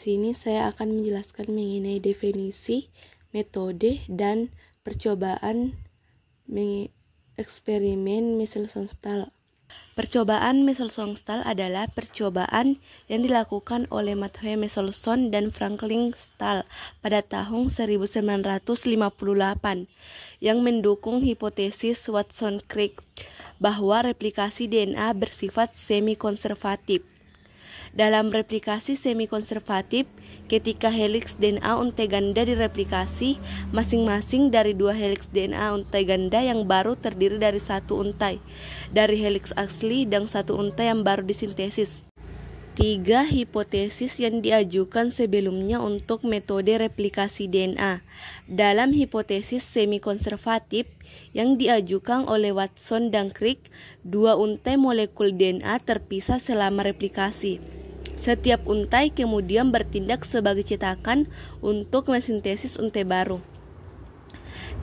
sini saya akan menjelaskan mengenai definisi, metode, dan percobaan eksperimen Michel-Sonstal. Percobaan Michel-Sonstal adalah percobaan yang dilakukan oleh Matthew Michelson dan Franklin Stahl pada tahun 1958 yang mendukung hipotesis Watson-Crick bahwa replikasi DNA bersifat semi-konservatif. Dalam replikasi semi-konservatif, ketika heliks DNA untai ganda direplikasi, masing-masing dari dua heliks DNA untai ganda yang baru terdiri dari satu untai dari heliks asli dan satu untai yang baru disintesis. 3 hipotesis yang diajukan sebelumnya untuk metode replikasi DNA. Dalam hipotesis semi-konservatif yang diajukan oleh Watson dan Crick, dua untai molekul DNA terpisah selama replikasi. Setiap untai kemudian bertindak sebagai cetakan untuk mensintesis untai baru.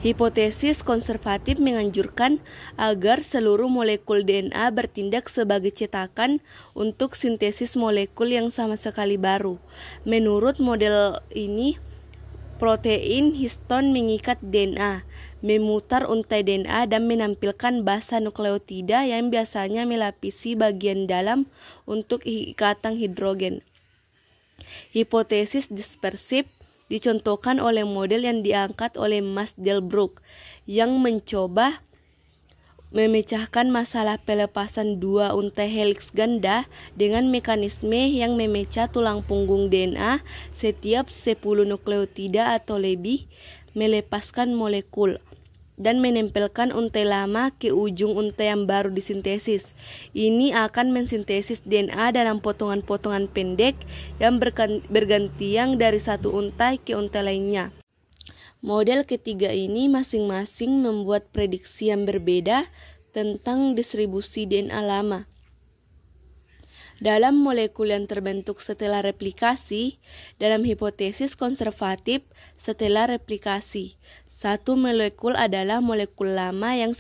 Hipotesis konservatif menganjurkan agar seluruh molekul DNA bertindak sebagai cetakan untuk sintesis molekul yang sama sekali baru. Menurut model ini, protein histon mengikat DNA, memutar untai DNA dan menampilkan basa nukleotida yang biasanya melapisi bagian dalam untuk ikatan hidrogen. Hipotesis dispersif dicontohkan oleh model yang diangkat oleh Mas Delbruck yang mencoba memecahkan masalah pelepasan dua untai heliks ganda dengan mekanisme yang memecah tulang punggung DNA setiap 10 nukleotida atau lebih, melepaskan molekul dan menempelkan untai lama ke ujung untai yang baru disintesis. Ini akan mensintesis DNA dalam potongan-potongan pendek yang bergantian dari satu untai ke untai lainnya. Model ketiga ini masing-masing membuat prediksi yang berbeda tentang distribusi DNA lama. Dalam molekul yang terbentuk setelah replikasi, dalam hipotesis konservatif setelah replikasi, satu molekul adalah molekul lama yang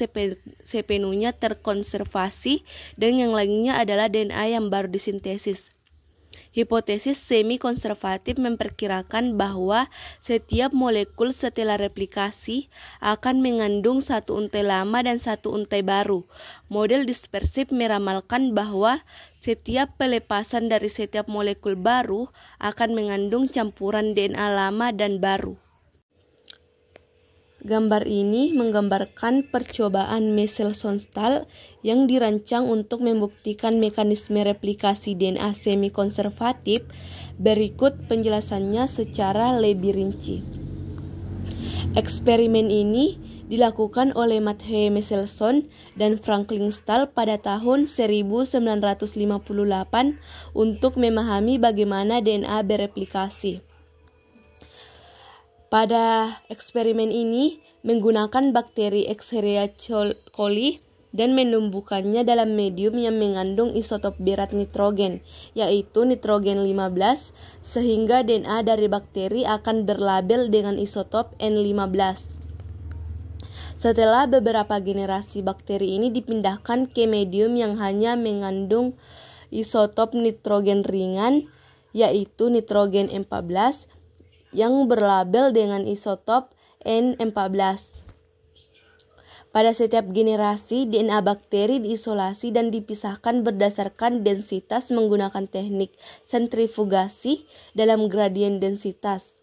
sepenuhnya terkonservasi dan yang lainnya adalah DNA yang baru disintesis. Hipotesis semi-konservatif memperkirakan bahwa setiap molekul setelah replikasi akan mengandung satu untai lama dan satu untai baru. Model dispersif meramalkan bahwa setiap pelepasan dari setiap molekul baru akan mengandung campuran DNA lama dan baru. Gambar ini menggambarkan percobaan Michel-Sonstal yang dirancang untuk membuktikan mekanisme replikasi DNA semi-konservatif. Berikut penjelasannya secara lebih rinci. Eksperimen ini dilakukan oleh Matthew Michelson dan Franklin Stahl pada tahun 1958 untuk memahami bagaimana DNA bereplikasi. Pada eksperimen ini menggunakan bakteri Escherichia coli dan menumbuhkannya dalam medium yang mengandung isotop berat nitrogen, yaitu nitrogen 15, sehingga DNA dari bakteri akan berlabel dengan isotop N15. Setelah beberapa generasi bakteri ini dipindahkan ke medium yang hanya mengandung isotop nitrogen ringan, yaitu nitrogen 14, yang berlabel dengan isotop N14. Pada setiap generasi, DNA bakteri diisolasi dan dipisahkan berdasarkan densitas menggunakan teknik sentrifugasi dalam gradien densitas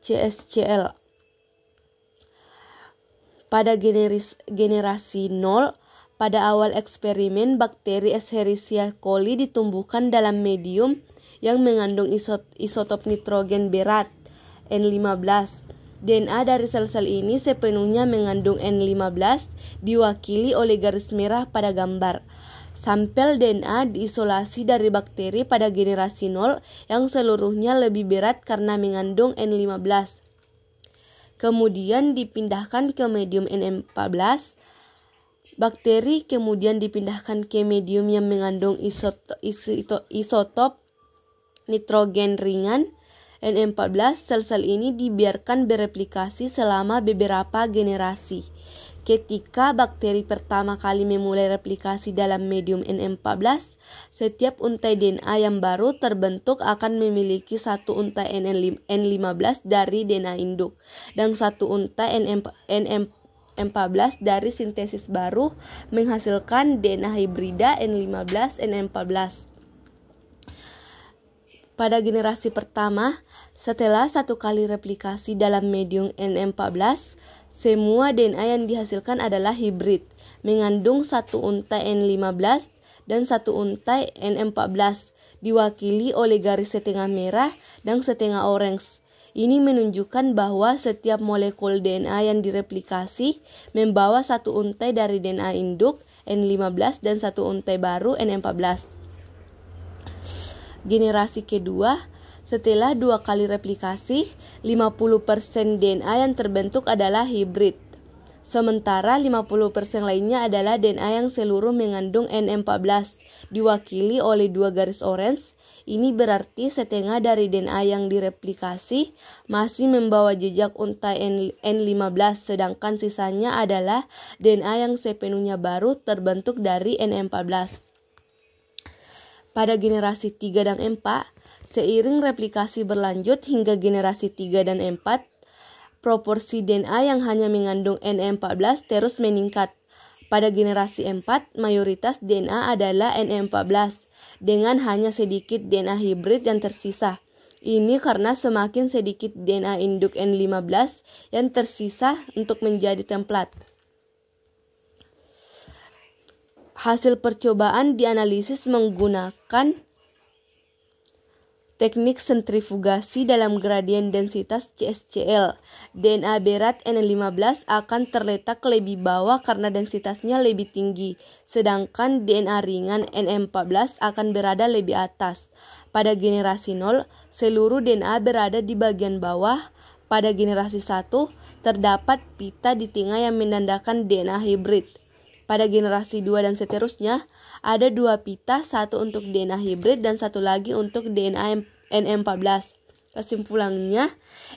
CSCL. Pada generasi 0, pada awal eksperimen, bakteri Escherichia coli ditumbuhkan dalam medium yang mengandung isotop nitrogen berat N15. DNA dari sel-sel ini sepenuhnya mengandung N15, diwakili oleh garis merah pada gambar. Sampel DNA diisolasi dari bakteri pada generasi 0 yang seluruhnya lebih berat karena mengandung N15. Kemudian dipindahkan ke medium N14. Bakteri kemudian dipindahkan ke medium yang mengandung isotop nitrogen ringan N14. Sel-sel ini dibiarkan bereplikasi selama beberapa generasi. Ketika bakteri pertama kali memulai replikasi dalam medium N14, setiap untai DNA yang baru terbentuk akan memiliki satu untai N15 dari DNA induk dan satu untai N14 dari sintesis baru menghasilkan DNA hibrida N15 N14. Pada generasi pertama, setelah satu kali replikasi dalam medium N14, semua DNA yang dihasilkan adalah hibrid, mengandung satu untai N15 dan satu untai N14, diwakili oleh garis setengah merah dan setengah orange. Ini menunjukkan bahwa setiap molekul DNA yang direplikasi membawa satu untai dari DNA induk N15 dan satu untai baru N14. Generasi kedua, setelah dua kali replikasi, 50% DNA yang terbentuk adalah hibrid. Sementara 50% lainnya adalah DNA yang seluruh mengandung N14, diwakili oleh dua garis orange. Ini berarti setengah dari DNA yang direplikasi masih membawa jejak untai N15, sedangkan sisanya adalah DNA yang sepenuhnya baru terbentuk dari N14. Pada generasi 3 dan 4, seiring replikasi berlanjut hingga generasi 3 dan 4, proporsi DNA yang hanya mengandung N14 terus meningkat. Pada generasi 4, mayoritas DNA adalah N14, dengan hanya sedikit DNA hibrid yang tersisa. Ini karena semakin sedikit DNA induk N15 yang tersisa untuk menjadi template. Hasil percobaan dianalisis menggunakan teknik sentrifugasi dalam gradien densitas CSCL. DNA berat N15 akan terletak lebih bawah karena densitasnya lebih tinggi, sedangkan DNA ringan N14 akan berada lebih atas. Pada generasi 0, seluruh DNA berada di bagian bawah. Pada generasi 1, terdapat pita di tengah yang menandakan DNA hibrid. Pada generasi 2 dan seterusnya, ada dua pita, satu untuk DNA hibrid dan satu lagi untuk DNA N14. Kesimpulannya,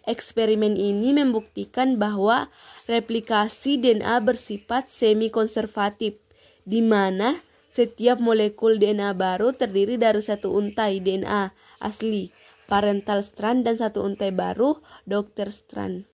eksperimen ini membuktikan bahwa replikasi DNA bersifat semi-konservatif, di mana setiap molekul DNA baru terdiri dari satu untai DNA asli, parental strand, dan satu untai baru, daughter strand.